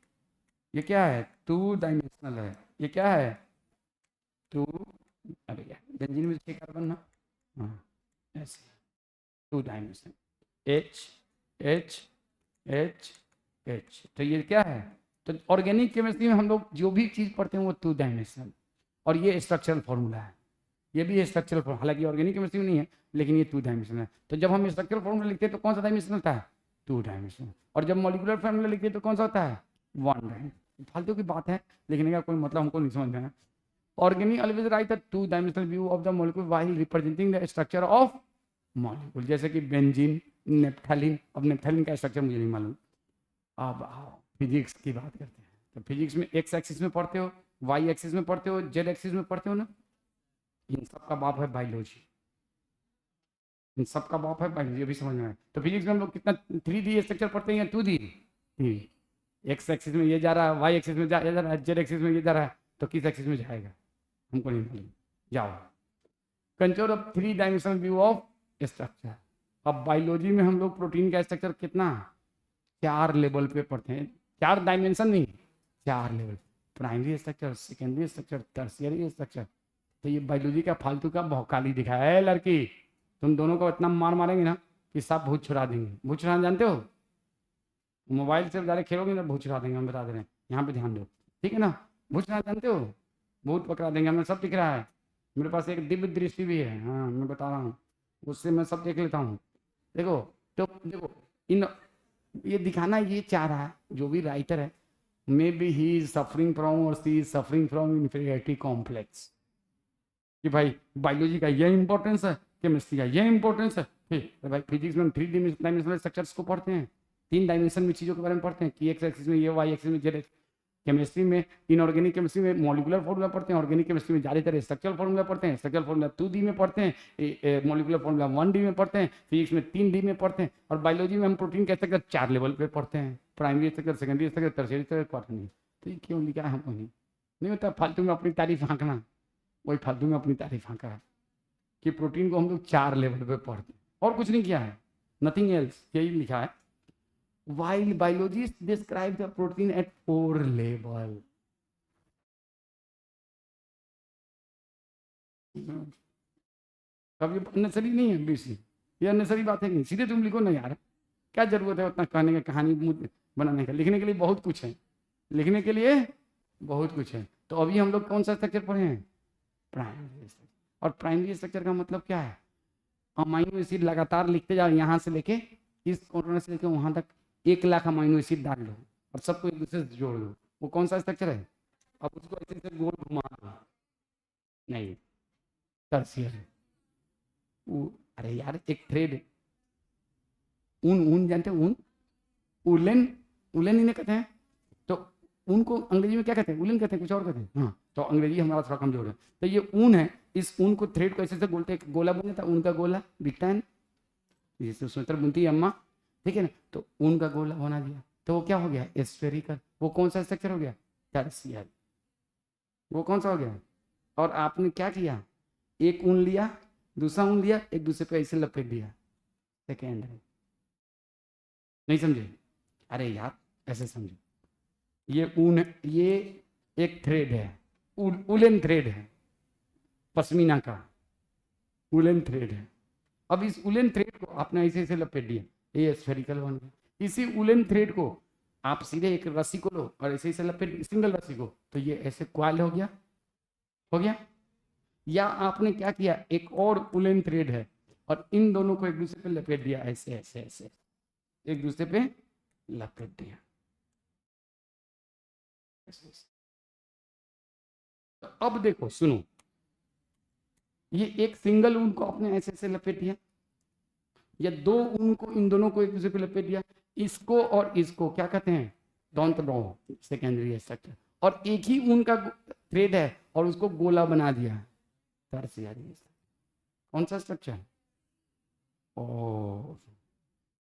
ये क्या है? टू डायमेंशनल है। ये क्या है? टू, अरे यार बेंजीन में 6 कार्बन ना, हाँ ऐसे, two dimensional, H H H। तो ये क्या है? तो ऑर्गेनिक केमिस्ट्री में हम लोग जो भी चीज़ पढ़ते हैं वो टू डायमेंशनल, और ये स्ट्रक्चरल फार्मूला है, ये भी स्ट्रक्चरल फार्मूला, हालांकि ऑर्गेनिक केमिस्ट्री में नहीं है, लेकिन ये टू डायमेंशनल है। तो जब हम स्ट्रक्चरल फार्मूला लिखते हैं तो कौन सा डायमेंशनल होता है? Two dimensional. और जब मॉलिक्यूलर फार्मूला लिखते हैं तो कौन सा होता है? One dimensional. फालतू की बात है, लिखने का कोई मतलब हमको नहीं समझ में आया। Organic always right the two dimensional view of the molecule while representing the structure of molecule, जैसे कि बेंजीन, नेप्थालीन। अब नेप्थालीन का स्ट्रक्चर मुझे नहीं मालूम। अब आओ फिजिक्स की बात करते हैं। तो फिजिक्स में एक्स एक्सिस में पढ़ते हो, वाई एक्सिस में पढ़ते हो, जेड एक्सिस में पढ़ते हो ना। इन सब का बाप है बायोलॉजी, इन सब का बाप है बायोलॉजी, अभी समझ में आया। तो फिजिक्स में हम लोग कितना 3D स्ट्रक्चर पढ़ते हैं या 2D? एक्स एक्सिस में ये जा रहा है, वाई एक्सिस में जा रहा है, जेड एक्सिस में ये जा रहा है, तो किस एक्सिस में जाएगा हमको नहीं मालूम। जाओ, control of 3 dimensional view of structure. अब बायोलॉजी में हम लोग प्रोटीन का स्ट्रक्चर कितना 4 लेवल पे पढ़ते हैं, 4 डायमेंशन नहीं, 4 level. Primary structure, secondary structure, tertiary structure. तो ये बायोलॉजी का फालतू का भौकाली दिखाया है लड़की। तुम दोनों को इतना मार मारेंगे ना कि सब भूत छुड़ा देंगे। भूत छुड़ाना जानते हो? मोबाइल से ज़्यादा खेलोगे ना भूत छुड़ा देंगे, हम बता दे रहे हैं। यहाँ पे ध्यान दो, ठीक है ना। भूतनाथ जानते हो, भूत पकड़ा देंगे, हमें सब दिख रहा है। मेरे पास एक दिव्य दृष्टि भी है, हाँ मैं बता रहा हूँ, उससे मैं सब देख लेता हूँ। देखो, तो देखो, इन ये दिखाना ये चाह रहा है जो भी राइटर है, maybe he is suffering from और she is suffering from inferiority complex, कि भाई बायोलॉजी का ये इंपॉर्टेंस है, केमिस्ट्री का ये इंपॉर्टेंस है, फिर भाई फिजिक्स में हम 3 डायमेंशनल स्ट्रक्चर्स को पढ़ते हैं, 3 डायमेंशन में चीज़ों के बारे में पढ़ते हैं कि एक्स एक्सिस में ये, वाई एक्सिस में जेड। केमिस्ट्री में, इनऑर्गेनिक केमिस्ट्री में मॉलिकुलर फॉर्मूला पढ़ते हैं, ऑर्गेनिक केमिस्ट्री में ज़्यादातर स्ट्रक्चरल फॉर्मूला पढ़ते हैं, स्ट्रक्चरल फॉर्मूला 2D में पढ़ते हैं, मॉलिकुलर फॉर्मूला 1D में पढ़ते हैं, फिजिक्स में 3D में पढ़ते हैं, और बायोलॉजी में हम प्रोटीन के स्ट्रक्चर 4 लेवल पे पढ़ते हैं, primary structure, secondary structure, tertiary structure, quaternary. तो ये क्यों लिखा है हमको नहीं होता फालतू में अपनी तारीफ हाँकना, वही फालतू में अपनी तारीफ हाँका है कि प्रोटीन को हम लोग 4 लेवल पे पढ़ते हैं, और कुछ नहीं किया है, नथिंग एल्स, यही लिखा है। while biologists describe the protein at 4 level। कब ये अननेसरी नहीं है बीसी, ये अननेसरी बात है नहीं, सीधे तुम लिखो ना यार, क्या जरूरत है उतना कहने का, कहानी बनाने का, लिखने के लिए बहुत कुछ है, लिखने के लिए बहुत कुछ है। तो अभी हम लोग कौन सा स्ट्रक्चर पढ़े हैं, प्राइमरी स्ट्रक्चर। और प्राइमरी स्ट्रक्चर का मतलब क्या है, अमाइनो एसिड लगातार लिखते जाओ, यहाँ से लेके इस कॉर्नर से लेके वहां तक 1 लाख अमाइनो एसिड डाल लो और सबको एक दूसरे से जोड़ दो, वो कौन सा स्ट्रक्चर है। अब उसको ऐसे ऐसे गोल घुमा दो, नहीं, टर्शियर। अरे यार एक थ्रेड, ऊन, ऊन जानते हो ऊन, उलन, उलन इन्हें कहते हैं। तो ऊन को अंग्रेजी में क्या कहते हैं, उलन कहते हैं, कुछ और कहते हैं, हाँ तो अंग्रेजी हमारा थोड़ा कमजोर है। तो ये ऊन है, इस ऊन को थ्रेड को ऐसे ऐसे बोलते हैं, गोला बन जाता है ऊन का गोला, दिखता है ना, जैसे स्वेटर बुनती है अम्मा, ठीक है ना, तो ऊन का गोला बना दिया, तो वो क्या हो गया, स्फेरिकल। वो कौन सा स्ट्रक्चर हो गया, टर्शियर। वो कौन सा हो गया, और आपने क्या किया, एक ऊन लिया, दूसरा ऊन लिया, एक दूसरे पे ऐसे लपेट दिया, सेकेंड है, नहीं समझे, अरे यार ऐसे समझो, ये ऊन है, ये एक थ्रेड है, उलन थ्रेड है, पश्मीना का उलन थ्रेड है। अब इस उलन थ्रेड को आपने ऐसे ऐसे लपेट दिया, ये स्फेरिकल बन गया। इसी उलन थ्रेड को आप सीधे एक रस्सी को लो और ऐसे ऐसे लपेट, सिंगल रस्सी को, तो ये ऐसे क्वाल हो गया, हो गया। या आपने क्या किया, एक और उलन थ्रेड है और इन दोनों को एक दूसरे पे लपेट दिया, ऐसे ऐसे ऐसे एक दूसरे पे लपेट दिया, ऐसे ऐसे। तो अब देखो सुनो, ये एक सिंगल ऊन को आपने ऐसे ऐसे लपेट दिया, या 2 ऊन को, इन दोनों को एक दूसरे पे लपेट दिया, इसको और इसको क्या कहते हैं, डोंट नो, सेकेंडरी स्ट्रक्चर। और एक ही ऊन का थ्रेड है और उसको गोला बना दिया, टर्शियरी। कौन सा स्ट्रक्चर, ओ,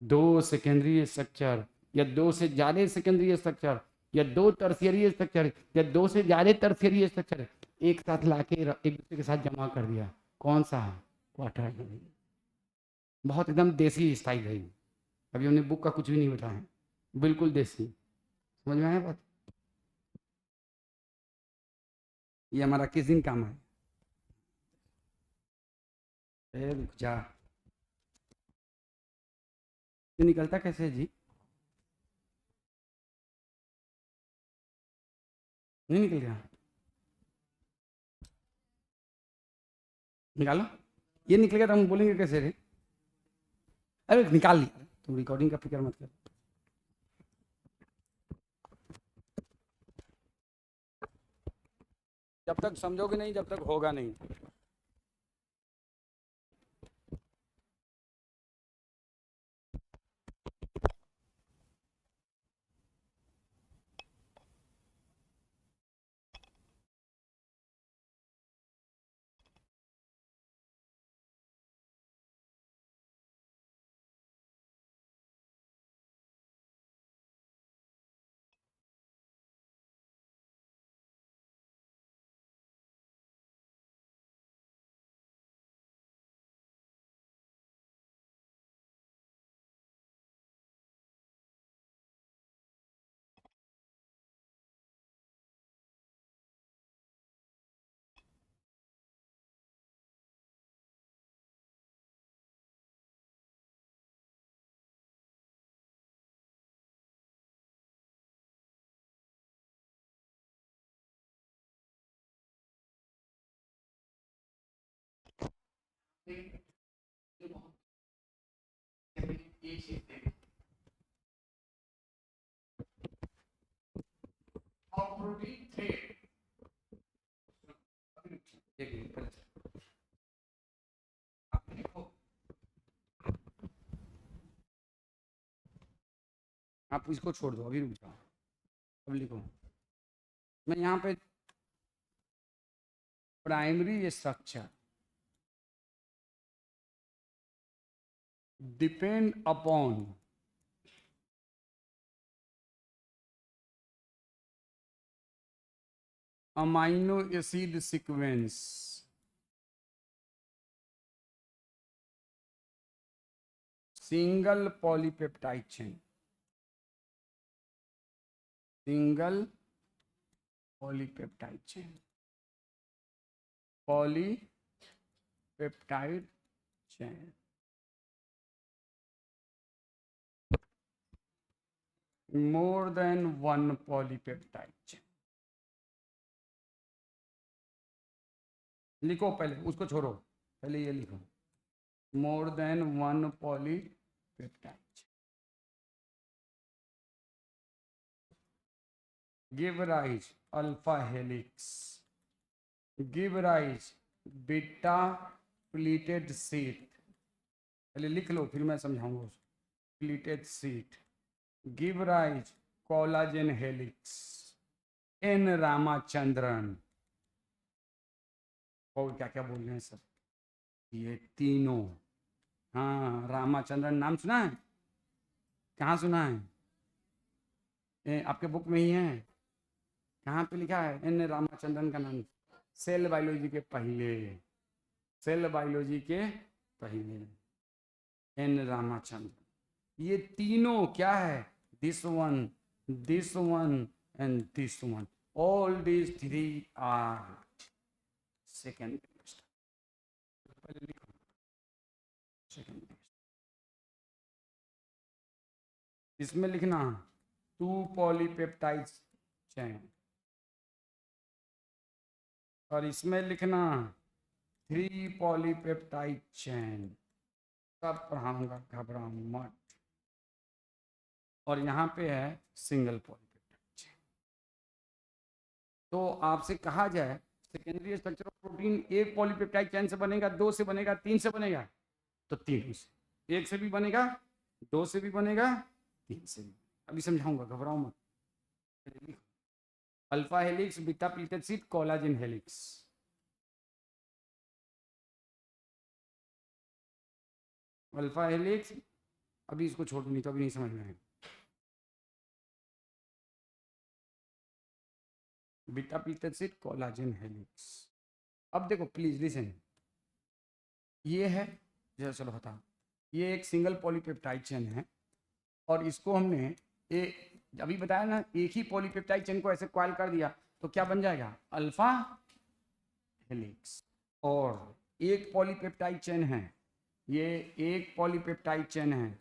2 सेकेंडरी स्ट्रक्चर, या 2 से ज्यादा सेकेंडरी स्ट्रक्चर, या 2 टर्शियरी स्ट्रक्चर, या 2 से ज्यादा टर्शियरी स्ट्रक्चर एक साथ लाके एक दूसरे के साथ जमा कर दिया, कौन सा है, क्वाटरनरी। बहुत एकदम देसी स्टाइल है ये। अभी हमने बुक का कुछ भी नहीं बताया, बिल्कुल देसी, समझ में आया बात। ये हमारा किस दिन काम है, रुक जा, ये निकलता कैसे है जी, नहीं निकल गया, निकालो, ये निकलेगा तो हम बोलेंगे कैसे रे, अरे निकाल लिया, तुम रिकॉर्डिंग का फिक्र मत कर। जब तक समझोगे नहीं जब तक होगा नहीं। और प्रोटीन थ्रेड, एक मिनट पहले आप लिखो, आप इसको छोड़ दो, अभी रुक जाओ, अब लिखो। मैं यहाँ पे primary structure depend upon amino acid sequence single polypeptide chain, single polypeptide chain, polypeptide chain, more than one polypeptide chain। लिखो पहले, उसको छोड़ो, पहले ये लिखो, more than one polypeptide chain give rise alpha helix, give rise beta pleated sheath, पहले लिख लो फिर मैं समझाऊंगा उसको, pleated sheath give rise collagen helix, N Ramachandran, और क्या क्या बोल रहे हैं सब, ये तीनों। हाँ, रामाचंद्रन नाम सुना है? कहाँ सुना है? आपके बुक में ही है? कहाँ पे लिखा है एन रामाचंद्रन का नाम? सेल बायोलॉजी के पहले, सेल बायोलॉजी के पहले एन रामाचंद्रन। ये तीनों क्या है? This one and this one, all these three are second. पहले लिखो सेकेंड, इसमें लिखना 2 पॉलीपेप्टाइड चेन, और इसमें लिखना 3 पॉलीपेप्टाइड चेन। सब पढ़ाऊंगा, घबराओ मत। और यहाँ पे है सिंगल पॉलीपेप्टाइड चेन। तो आपसे कहा जाए सेकेंडरी स्ट्रक्चर ऑफ प्रोटीन एक पॉलीपेप्टाइड चेन से बनेगा, 2 से बनेगा, 3 से बनेगा, तो 3 से, 1 से भी बनेगा, 2 से भी बनेगा, 3 से भी। अभी समझाऊंगा, घबराओ मत। Alpha helix, beta pleated sheet, collagen helix. Alpha helix, अभी इसको छोड़ दो, नहीं तो अभी नहीं समझ में आएगा। Beta pleated sheet, collagen helix. अब देखो प्लीज लिसन, ये है, चलो बता, ये एक सिंगल पॉलीपेप्टाइड चेन है, और इसको हमने अभी बताया ना, एक ही पॉलीपेप्टाइड चेन को ऐसे कॉइल कर दिया तो क्या बन जाएगा? Alpha helix. और एक पॉलीपेप्टाइड चेन है, ये एक पॉलीपेप्टाइड चेन है,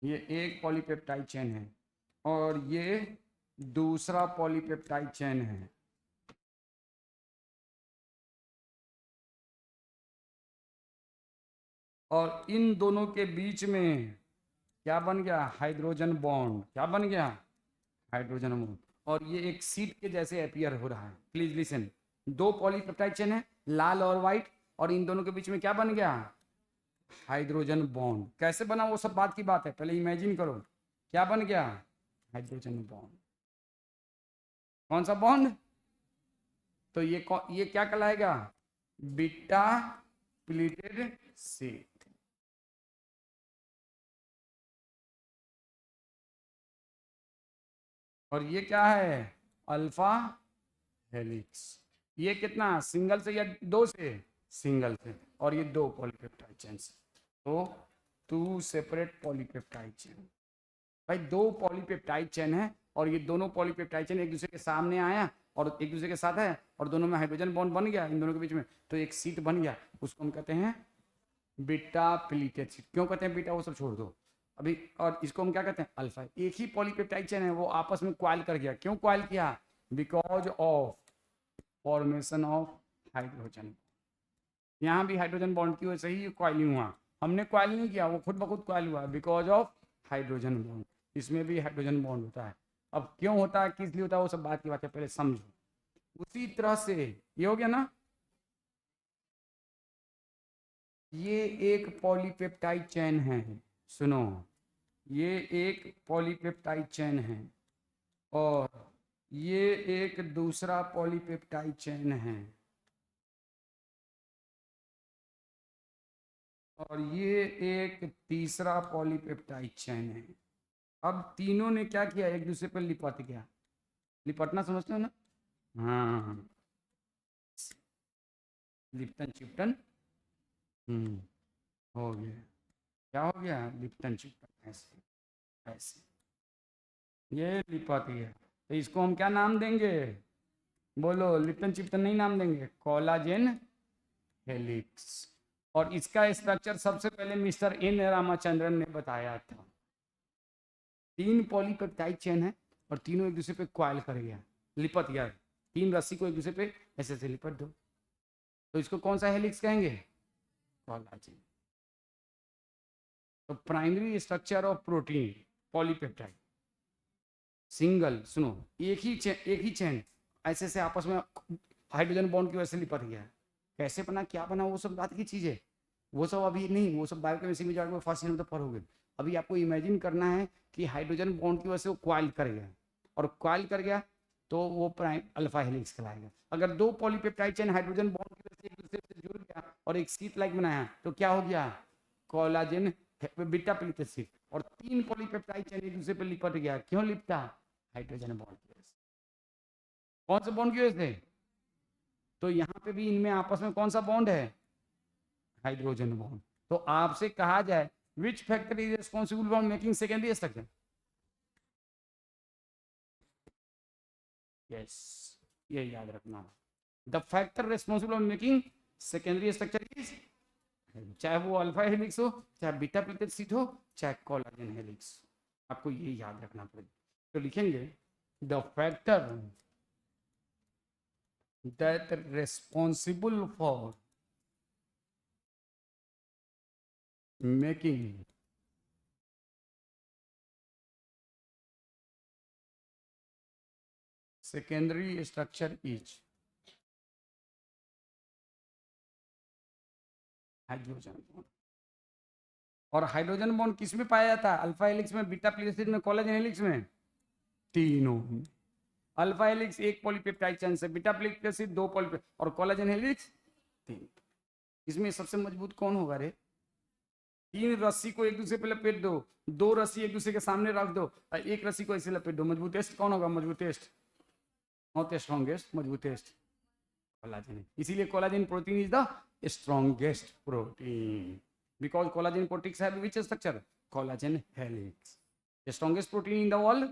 ये एक पॉलीपेप्टाइड चेन है, और ये दूसरा पॉलीपेप्टाइड चेन है। और इन दोनों के बीच में क्या बन गया? Hydrogen bond. क्या बन गया? Hydrogen bond. और ये एक सीट के जैसे अपीयर हो रहा है। प्लीज लिसन, 2 पॉलीपेप्टाइड चेन है, लाल और व्हाइट, और इन दोनों के बीच में क्या बन गया? Hydrogen bond. कैसे बना वो सब बात की बात है, पहले इमेजिन करो क्या बन गया? Hydrogen bond. कौन सा बॉन्ड? तो ये क्या कहलाएगा? Beta pleated sheet. और ये क्या है? Alpha helix. ये कितना? सिंगल से या 2 से? सिंगल से। और ये 2 पॉलीपेप्टाइड चेन से, तो 2 सेपरेट पॉलीपेप्टाइड चेन। भाई 2 पॉलीपेप्टाइड चेन है, और ये दोनों पॉलीपेप्टाइड चेन एक दूसरे के सामने आया और एक दूसरे के साथ है, और दोनों में हाइड्रोजन बॉन्ड बन गया इन दोनों के बीच में, तो एक सीट बन गया। उसको हम कहते हैं बीटा प्लीटेड सीट। क्यों कहते हैं बीटा, वो सब छोड़ दो अभी। और इसको हम क्या कहते हैं? अल्फा। एक ही पॉलीपेप्टाइड चेन है, वो आपस में क्वाइल कर गया। क्यों क्वाइल किया? Because of formation of hydrogen. यहाँ भी हाइड्रोजन बॉन्ड की वजह से ही कॉइलिंग हुआ। हमने कॉइल नहीं किया, वो खुद ब खुद कॉइल हुआ बिकॉज ऑफ हाइड्रोजन बॉन्ड। इसमें भी हाइड्रोजन बॉन्ड होता है। अब क्यों होता है, किस लिए होता है, वो सब बात की बात है, पहले समझो। उसी तरह से ये हो गया ना, ये एक पॉलीपेप्टाइड चेन है, सुनो, ये एक पॉलीपेप्टाइड चेन है और ये एक दूसरा पॉलीपेप्टाइड चेन है और ये एक तीसरा पॉलीपेप्टाइड चेन है। अब तीनों ने क्या किया, एक दूसरे पर लिपट गया। लिपटना समझते हो ना? हाँ, लिप्टन चिप्टन। हो गया। क्या हो गया, लिप्टन चिप्टन, ऐसे ऐसे ये लिपट गया। तो इसको हम क्या नाम देंगे, बोलो? लिप्टन चिप्टन नहीं नाम देंगे, कोलाजेन हेलिक्स। और इसका स्ट्रक्चर सबसे पहले मिस्टर एन रामाचंद्रन ने बताया था। 3 पॉलीपेप्टाइड चेन है और तीनों एक दूसरे पे क्वाइल कर गया, लिपट गया। 3 रस्सी को एक दूसरे पे ऐसे ऐसे लिपट दो, तो इसको कौन सा हेलिक्स कहेंगे, कोलाजेन। तो primary structure of protein polypeptide, single, सुनो, एक ही चेन ऐसे से आपस में हाइड्रोजन बॉन्ड की वजह से लिपट गया। कैसे बना, क्या बना, वो सब बात की चीज़ है, वो सब अभी नहीं, वो सब बायोकेमिस्ट्री में जाकर फर्स्ट ईयर में तो पढ़ोगे। अभी आपको इमेजिन करना है कि हाइड्रोजन बॉन्ड की वजह से वो क्वाइल कर गया, और क्वाइल कर गया तो वो प्राइम अल्फा हेलिक्स कहलाएगा। अगर 2 पॉलीपेप्टाइड चेन हाइड्रोजन बॉन्ड की वजह से एक दूसरे से जुड़ गया और एक शीट लाइक बनाया तो क्या हो गया, कोलाजेन बीटा प्लीटेड शीट। और 3 पॉलीपेप्टाइड चेन एक दूसरे पर लिपट गया, क्यों लिपटा, हाइड्रोजन बॉन्ड की वजह से। कौन से बॉन्ड की वजह से, तो यहाँ पे भी इनमें आपस में कौन सा बॉन्ड है, हाइड्रोजन बॉन्ड। तो आपसे कहा जाए which factor is responsible for making secondary structure, yes, ये याद रखना। The factor responsible for making secondary structure is, चाहे वो अल्फा हेलिक्स हो, चाहे बीटा प्लीटेड शीट हो, चाहे कोलाजन हेलिक्स, आपको ये याद रखना पड़ेगा। तो लिखेंगे the factor that responsible for making secondary structure is hydrogen bond. और हाइड्रोजन बॉन्ड किस में पाया जाता है, अल्फा हेलिक्स में, बीटा प्लीटेड में, कोलाजन हेलिक्स में, तीनों। अल्फा हेलिक्स एक पॉलीपेप्टाइड चेन से, बीटा प्लीटेड 2 पॉलीपेप्टाइड, और कोलाजन हेलिक्स 3। इसमें सबसे मजबूत कौन होगा रे, 3 रस्सी को एक दूसरे पे लपेट दो, 2 रस्सी एक दूसरे के सामने रख दो और एक रस्सी को ऐसे लपेट दो, मजबूतेस्ट कौन होगा, मजबूतेस्ट, नॉट स्ट्रॉन्गेस्ट, मजबूतेस्ट कोलाजन। इसीलिए collagen protein is the strongest protein because collagen proteins have which structure, collagen helix. Strongest protein in the world,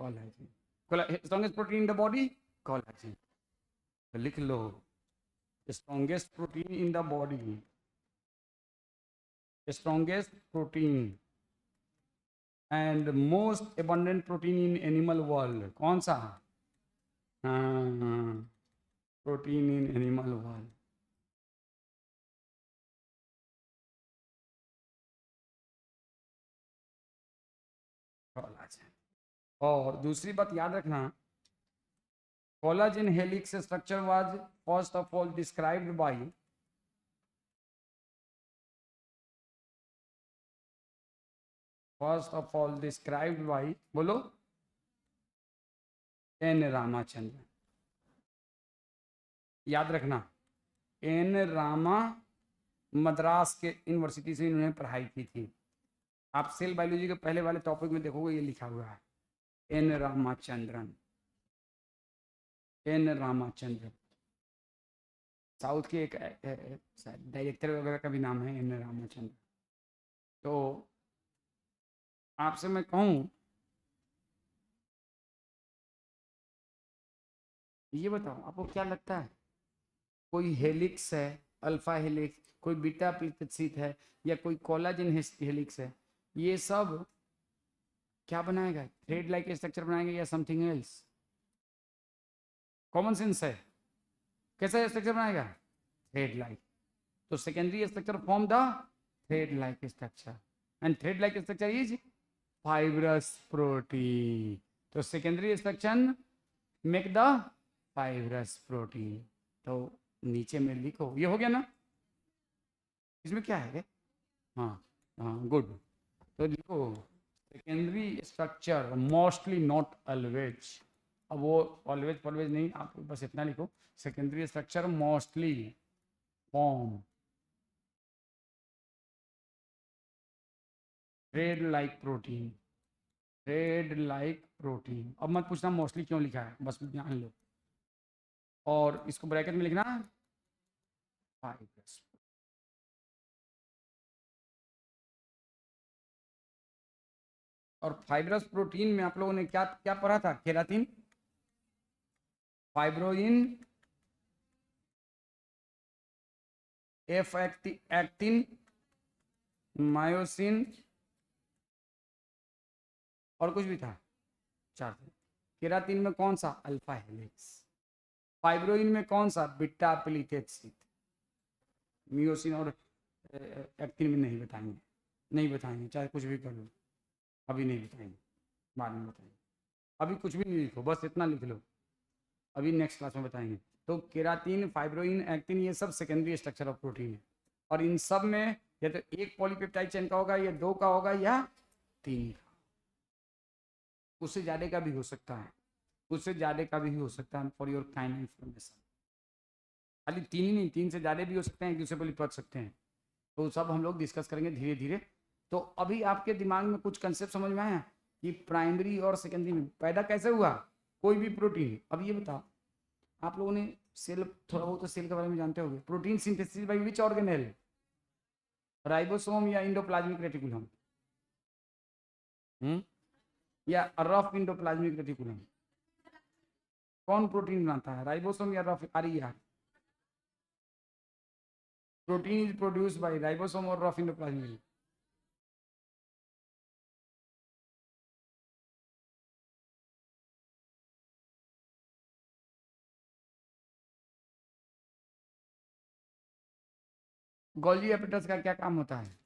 collagen. Strongest protein in the body, collagen. तो लिख लो, strongest protein in the body, strongest protein and most abundant protein in animal world, कौन सा, हाँ, protein in animal world, collagen. और दूसरी बात याद रखना, collagen helix structure was first of all described bye बोलो, एन रामाचंद्रन। याद रखना, एन रामा, मद्रास के यूनिवर्सिटी से इन्होंने पढ़ाई की थी। आप सेल बायोलॉजी के पहले वाले टॉपिक में देखोगे ये लिखा हुआ है, N Ramachandran, N Ramachandran. South के एक डायरेक्टर वगैरह का भी नाम है एन रामाचंद्रन। तो आपसे मैं कहूँ, ये बताओ आपको क्या लगता है, कोई हेलिक्स है, अल्फा हेलिक्स, कोई बीटा प्लीटेड शीट है, या कोई कोलाजन हेलिक्स है, ये सब क्या बनाएगा, थ्रेड लाइक स्ट्रक्चर बनाएगा या समथिंग एल्स, कॉमन सेंस है, कैसा स्ट्रक्चर बनाएगा, थ्रेड लाइक। तो secondary structure form the thread like structure and thread like structure is fibrous protein. तो secondary structure make the fibrous protein. तो नीचे में लिखो, ये हो गया ना, इसमें क्या है? हाँ हाँ, गुड। तो लिखो secondary structure mostly, not always. अब वो ऑलवेज ऑलवेज नहीं, आप बस इतना लिखो, secondary structure mostly form thread like protein, thread like protein. अब मत पूछना मोस्टली क्यों लिखा है, बस ध्यान लो। और इसको ब्रैकेट में लिखना फाइब्रस। और फाइब्रस प्रोटीन में आप लोगों ने क्या क्या पढ़ा था? Keratin, fibroin, F actin, myosin, और कुछ भी था, 4 थे। केराटिन में कौन सा? Alpha helix. फाइब्रोइन में कौन सा? बीटा प्लीटेक्सिड। मियोसिन और एक्टिन में नहीं बताएंगे, नहीं बताएंगे, चाहे कुछ भी कर लो, अभी नहीं बताएंगे, बाद में बताएंगे। अभी कुछ भी नहीं लिखो, बस इतना लिख लो, अभी नेक्स्ट क्लास में बताएंगे। तो केराटिन, फाइब्रोइन, एक्टिन, ये सब सेकेंडरी स्ट्रक्चर ऑफ प्रोटीन है। और इन सब में या तो एक पॉलीपेप्टाइड चेन का होगा, या 2 का होगा, या 3 का, उससे ज़्यादा का भी हो सकता है, उससे ज़्यादा का भी हो सकता है। फॉर योर काइंड इन्फॉर्मेशन, खाली 3 ही नहीं, 3 से ज़्यादा भी हो सकते हैं, एक दूसरे पर लिपट सकते हैं। तो सब हम लोग डिस्कस करेंगे धीरे धीरे। तो अभी आपके दिमाग में कुछ कंसेप्ट समझ में आया कि प्राइमरी और सेकेंडरी में पैदा कैसे हुआ कोई भी प्रोटीन? अब ये बताओ, आप लोगों ने सेल, थोड़ा बहुत तो सेल के बारे में जानते होंगे। Protein synthesis by which organelle? Ribosome या इंडोप्लाज्मिक रेटिकुलम? या रफ इंडोप्लाज्मिक रेटिकुलम? कौन प्रोटीन बनाता है, राइबोसोम या rough R? Protein is produced by ribosome और रफ इंडोप्लाज्मिक। गोल्जी एपिटस का क्या काम होता है?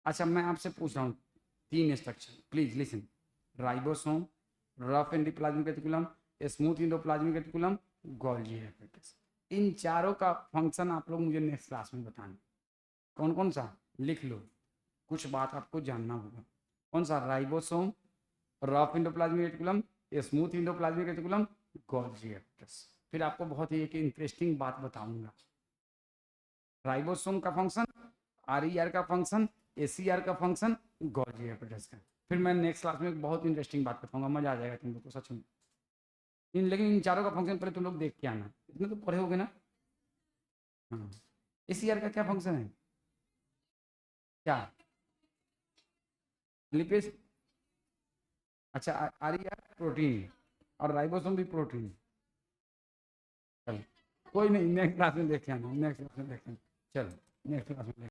अच्छा, मैं आपसे पूछ रहा हूँ 3 structure, please listen. Ribosome, rough endoplasmic reticulum, smooth endoplasmic reticulum, Golgi apparatus. इन चारों का फंक्शन आप लोग मुझे नेक्स्ट क्लास में बताना। कौन कौन सा? लिख लो, कुछ बात आपको जानना होगा। कौन सा? Ribosome, rough endoplasmic reticulum, smooth endoplasmic reticulum, Golgi apparatus. फिर आपको बहुत ही एक इंटरेस्टिंग बात बताऊंगा। राइबोसोम का फंक्शन, आर का फंक्शन, ACR का फंक्शन, गोल्जी एपिटस का। फिर मैं नेक्स्ट क्लास में एक बहुत इंटरेस्टिंग बात बताऊंगा, मजा आ जाएगा तुम लोग को सच में। लेकिन इन चारों का फंक्शन पहले तुम लोग देख के आना, इतने तो पढ़े होगे ना। हाँ, ACR का क्या फंक्शन है? क्या? लिपिड। अच्छा, आर प्रोटीन और राइबोसोम भी प्रोटीन। चलो कोई नहीं, नेक्स्ट क्लास में देख के आना, नेक्स्ट क्लास में देखें। चलो नेक्स्ट क्लास में